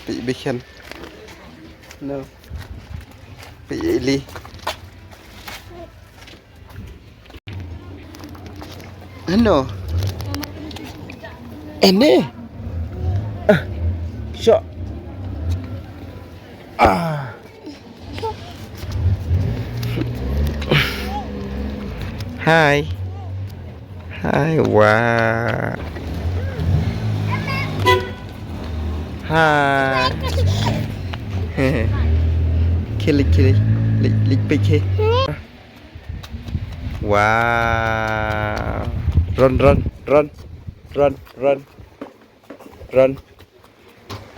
bị bikin. No. Bị ili. Ano? Ini. Shot. Hi. Hi. Wow. Hi. Kili kili. Lick big. Wow. Run. Run.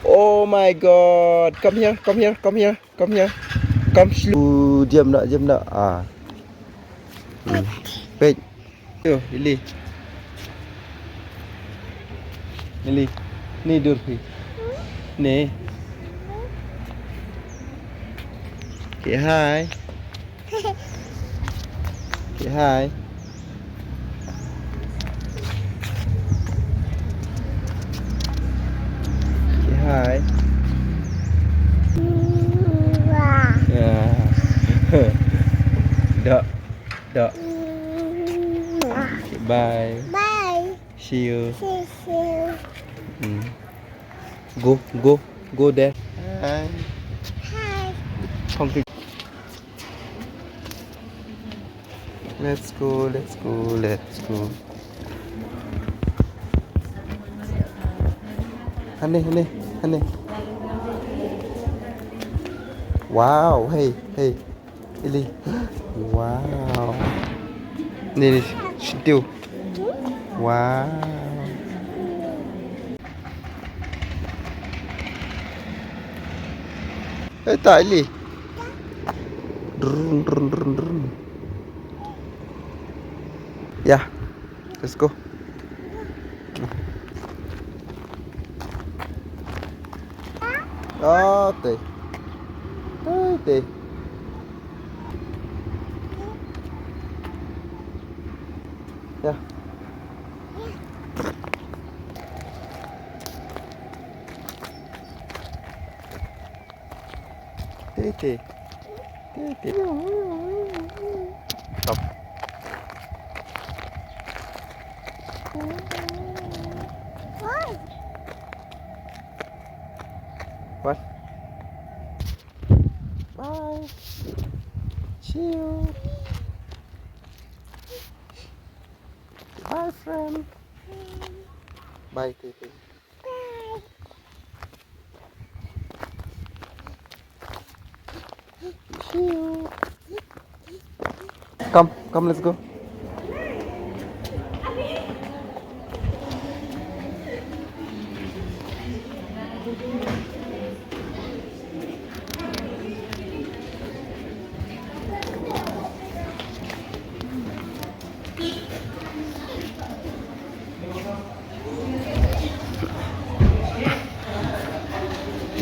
Oh my god. Come here. Come slow. Diam nak. Baik. Yo, Lily. Ni duduk. Ni. Okay, hi. Okay, hi. Okay, hi. Yeah. Dok. Okay, bye. See you. Go there. Hi. Honky. Let's go. Honey. Wow, hey, Lily. Wow. Ni, still. Wow. Tak, Lily. Drun. Yeah, let's go. Okay. Yeah. Tê. Stop. What? Bye. Chill. Bye, friend. Bye, Tê. Chill. Come, let's go.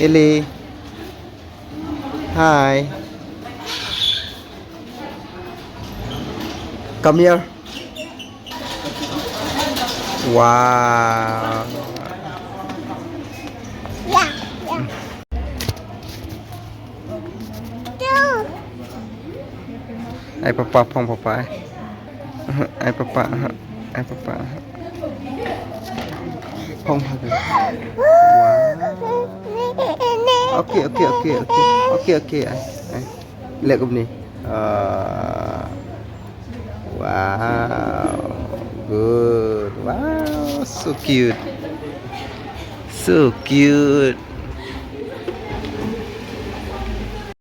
Ellie. Hi. Come here. Wow. Ai papa phong papa. Ai papa. Phong hả? Wow. Okay. Ai. Lihat ke ni. Wow. Good. Wow, so cute.